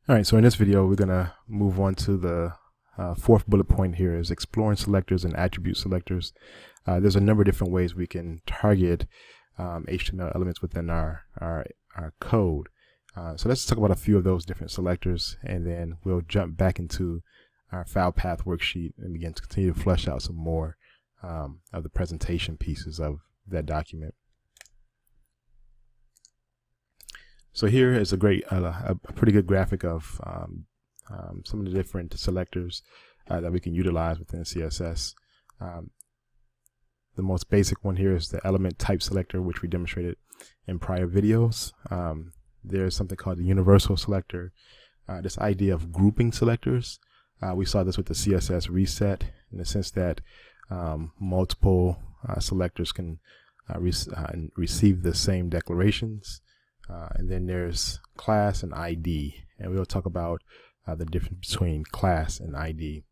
All right, so in this video, we're going to move on to the fourth bullet point here is exploring selectors and attribute selectors. There's a number of different ways we can target HTML elements within our code. So let's talk about a few of those different selectors, and then we'll jump back into our file path worksheet and begin to continue to flesh out some more of the presentation pieces of that document. So here is a pretty good graphic of some of the different selectors that we can utilize within CSS. The most basic one here is the element type selector, which we demonstrated in prior videos. There's something called the universal selector. This idea of grouping selectors. We saw this with the CSS reset in the sense that multiple selectors can receive the same declarations. And then there's class and ID, and we'll talk about the difference between class and ID.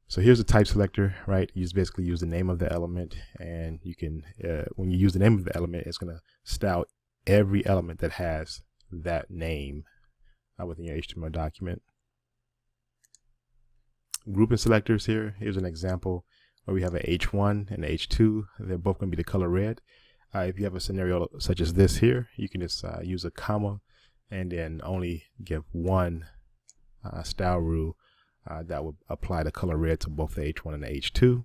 So here's the type selector, right? You just basically use the name of the element, and you can, when you use the name of the element, it's going to style every element that has that name within your HTML document. Grouping selectors here. Here's an example where we have an H1 and an H2. They're both going to be the color red. If you have a scenario such as this here, you can just use a comma and then only give one style rule that would apply the color red to both the H1 and the H2.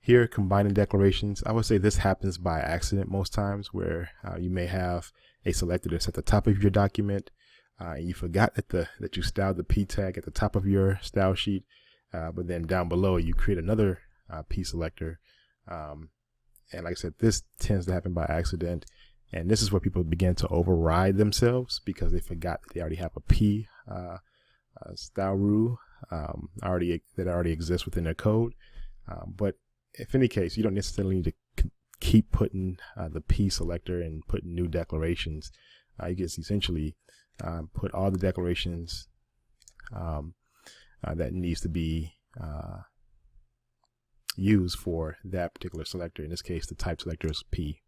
Here, combining declarations, I would say this happens by accident most times, where you may have a selector that's at the top of your document and you forgot that you styled the P tag at the top of your style sheet, but then down below you create another P selector. And like I said, this tends to happen by accident, and this is where people begin to override themselves because they forgot that they already have a P style rule that already exists within their code. But if any case, you don't necessarily need to keep putting the P selector and putting new declarations. You can essentially put all the declarations that needs to be used for that particular selector. In this case, the type selector is P.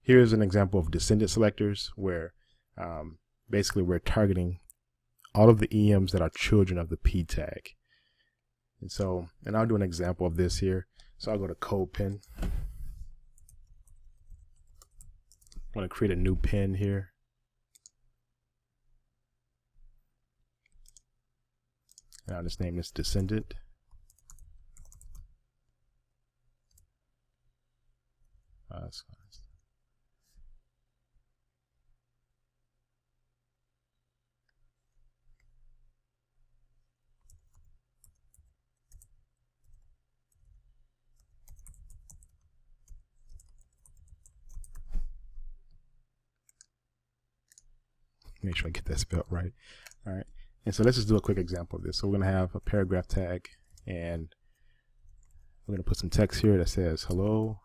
Here's an example of descendant selectors where basically we're targeting all of the EMs that are children of the P tag. And I'll do an example of this here. So I'll go to code pen. I'm going to create a new pen here. And I'll just name this descendant. Make sure I get that spelled right. All right. And so let's just do a quick example of this. So we're going to have a paragraph tag, and we're going to put some text here that says, hello,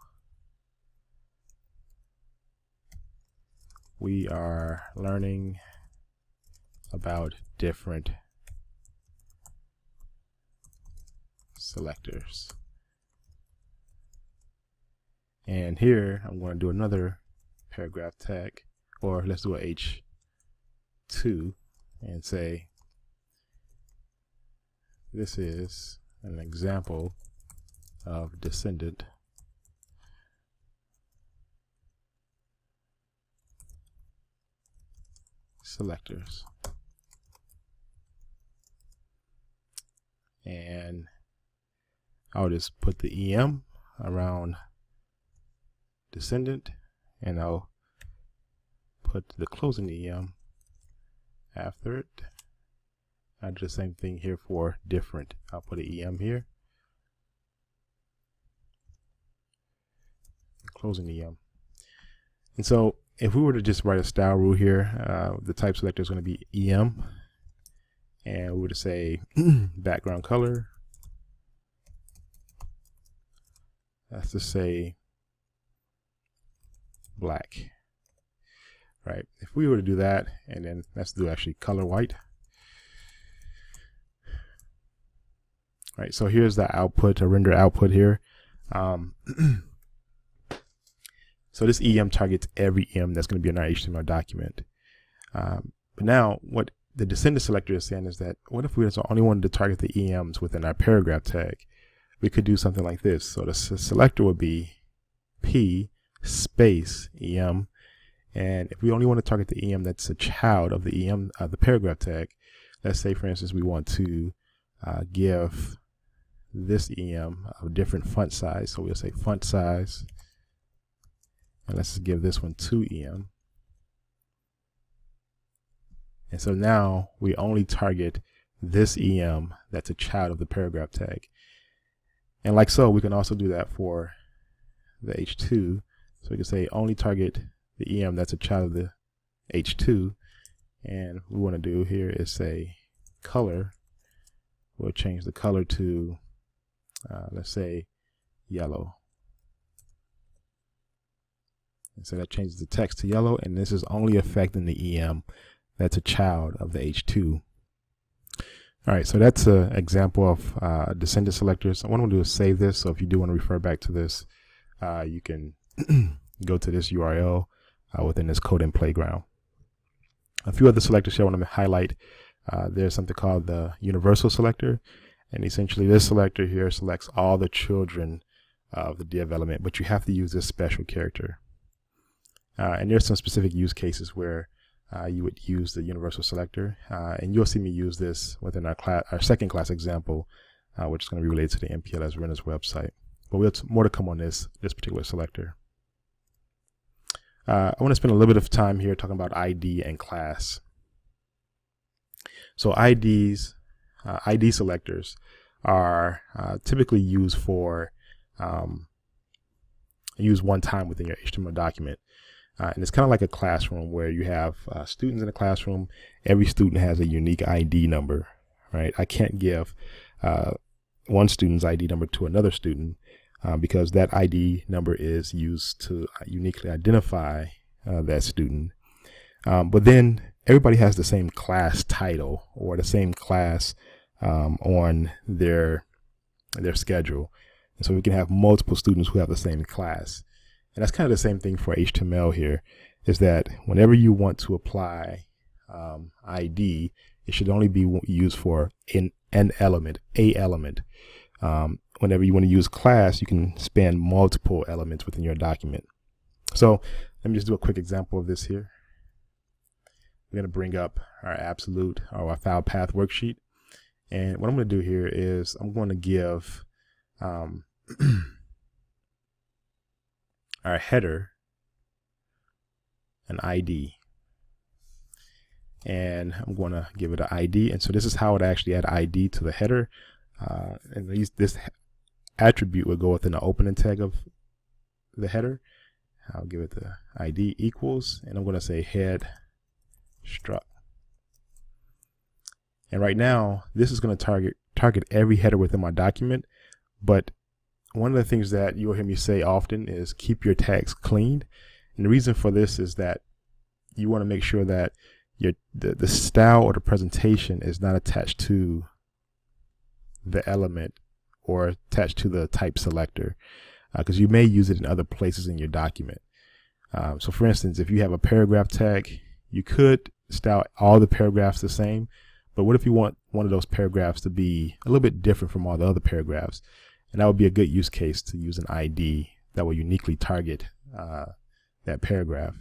we are learning about different selectors. And here I'm going to do another paragraph tag, or let's do a H2 and say, this is an example of descendant selectors. And I'll just put the EM around descendant, and I'll put the closing EM after it. I'll do the same thing here for different. I'll put an EM here, closing EM. And so if we were to just write a style rule here, the type selector is going to be EM, and we were to say background color, that's to say black, right? If we were to do that, and then let's do actually color white. Right, so here's the output, a render output here. So this EM targets every EM that's going to be in our HTML document. But now what the descendant selector is saying is that what if we only wanted to target the EMs within our paragraph tag? We could do something like this. So the selector would be P space EM. And if we only want to target the EM that's a child of the EM, the paragraph tag, let's say, for instance, we want to give this EM a different font size. So we'll say font size, and let's just give this one 2 EM. And so now we only target this EM that's a child of the paragraph tag. And like so, we can also do that for the H2. So we can say only target the EM that's a child of the H2. And what we want to do here is say color. We'll change the color to, let's say, yellow. And so that changes the text to yellow, and this is only affecting the EM that's a child of the H2. All right, so that's an example of descendant selectors. What I'm going to do is save this. So if you do want to refer back to this, you can go to this URL within this coding playground. A few other selectors here I want to highlight. There's something called the universal selector, and essentially this selector here selects all the children of the div element, but you have to use this special character. And there's some specific use cases where you would use the universal selector, and you'll see me use this within our second class example, which is going to be related to the MPLS Renters website. But we'll have more to come on this particular selector. I want to spend a little bit of time here talking about ID and class. So IDs, ID selectors are typically used for use one time within your HTML document. And it's kind of like a classroom where you have students in a classroom. Every student has a unique ID number, right? I can't give one student's ID number to another student because that ID number is used to uniquely identify that student. But then everybody has the same class title or the same class on their schedule. And so we can have multiple students who have the same class. And that's kind of the same thing for HTML here, is that whenever you want to apply ID, it should only be used for an element, a element. Whenever you want to use class, you can span multiple elements within your document. So let me just do a quick example of this here. We're going to bring up our absolute or our file path worksheet. And what I'm going to do here is I'm going to give our header an ID, and I'm going to give it an ID. And so this is how it actually add ID to the header, and this attribute will go within the opening tag of the header. I'll give it the ID equals, and I'm going to say head struct. And right now this is going to target every header within my document, but one of the things that you'll hear me say often is keep your tags clean. And the reason for this is that you want to make sure that the style or the presentation is not attached to the element or attached to the type selector, because you may use it in other places in your document. So for instance, if you have a paragraph tag, you could style all the paragraphs the same, but what if you want one of those paragraphs to be a little bit different from all the other paragraphs? And that would be a good use case to use an ID that will uniquely target that paragraph.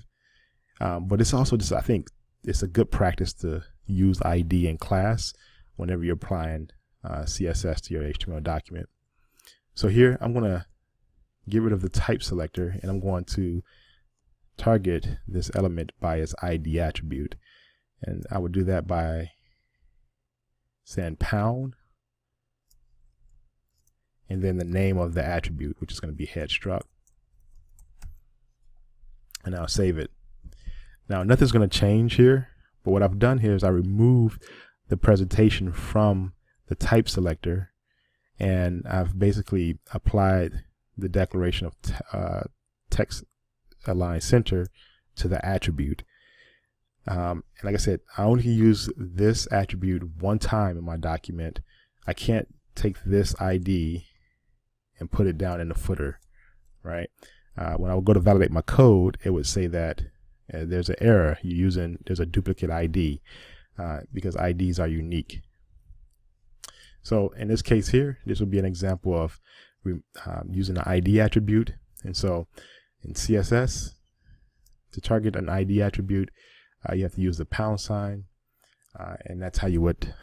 But it's also just, I think it's a good practice to use ID in class whenever you're applying CSS to your HTML document. So here I'm going to get rid of the type selector, and I'm going to target this element by its ID attribute. And I would do that by saying pound, and then the name of the attribute, which is going to be head struct. And I'll save it. Now nothing's going to change here, but what I've done here is I removed the presentation from the type selector, and I've basically applied the declaration of text align center to the attribute. And like I said, I only use this attribute one time in my document. I can't take this ID and put it down in the footer, right? when I would go to validate my code, it would say that there's an error. There's a duplicate ID because IDs are unique. So in this case here, this would be an example of using an ID attribute. And so in CSS, to target an ID attribute, you have to use the £, and that's how you would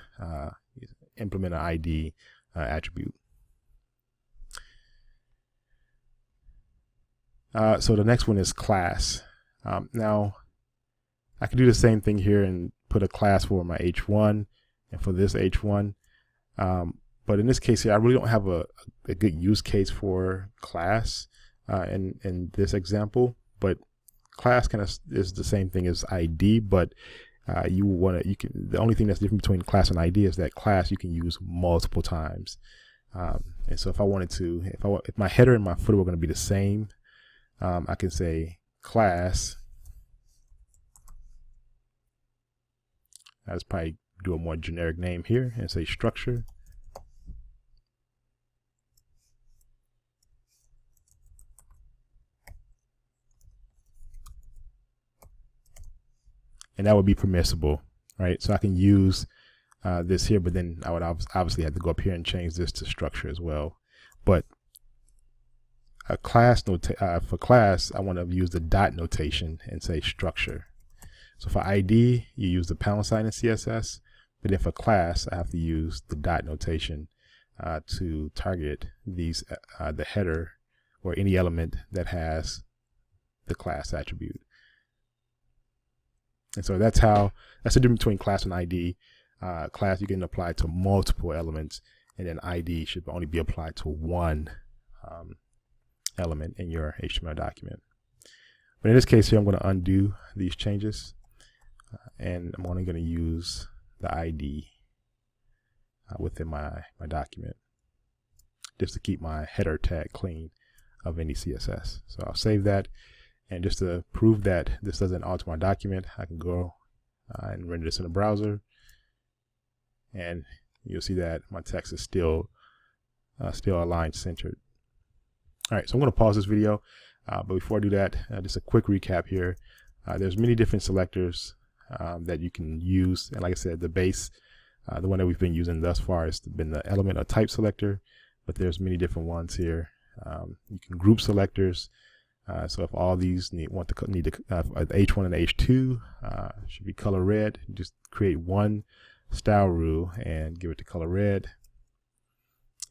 implement an ID attribute. So the next one is class. Now, I can do the same thing here and put a class for my H1 and for this H1. But in this case here, I really don't have a good use case for class in this example. But class kind of is the same thing as ID, but the only thing that's different between class and ID is that class you can use multiple times. And so if I wanted to, if my header and my footer were going to be the same, I can say class. I'll just probably do a more generic name here and say structure. And that would be permissible, right? So I can use this here, but then I would obviously have to go up here and change this to structure as well. But a class for class, I want to use the dot notation and say structure. So for ID, you use the £, in CSS, but then for class, I have to use the dot notation to target these the header or any element that has the class attribute. And so that's the difference between class and ID. Class you can apply to multiple elements, and then ID should only be applied to one element in your HTML document. But in this case here, I'm going to undo these changes, and I'm only going to use the ID within my document, just to keep my header tag clean of any CSS. So I'll save that. And just to prove that this doesn't alter my document, I can go and render this in the browser, and you'll see that my text is still aligned centered. All right, so I'm going to pause this video, but before I do that, just a quick recap here. There's many different selectors that you can use, and like I said, the base, the one that we've been using thus far has been the element or type selector, but there's many different ones here. You can group selectors. So if all these need the H1 and H2 should be color red, just create one style rule and give it the color red,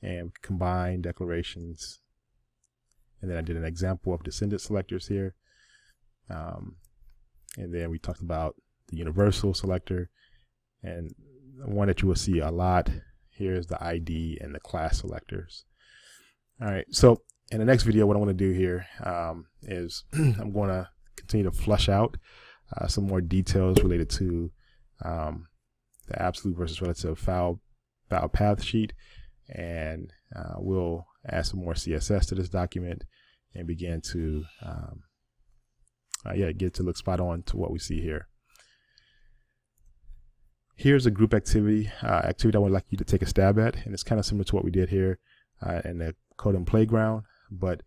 and combine declarations. And then I did an example of descendant selectors here, and then we talked about the universal selector, and the one that you will see a lot here is the ID and the class selectors. All right, so in the next video, what I want to do here is I'm going to continue to flush out some more details related to the absolute versus relative file path sheet, and we'll add some more CSS to this document and begin to get it to look spot on to what we see here. Here's a group activity I would like you to take a stab at, and it's kind of similar to what we did here in the code and playground. But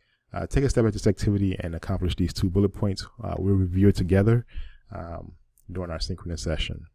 take a step at this activity and accomplish these 2 bullet points. We'll review it together during our synchronous session.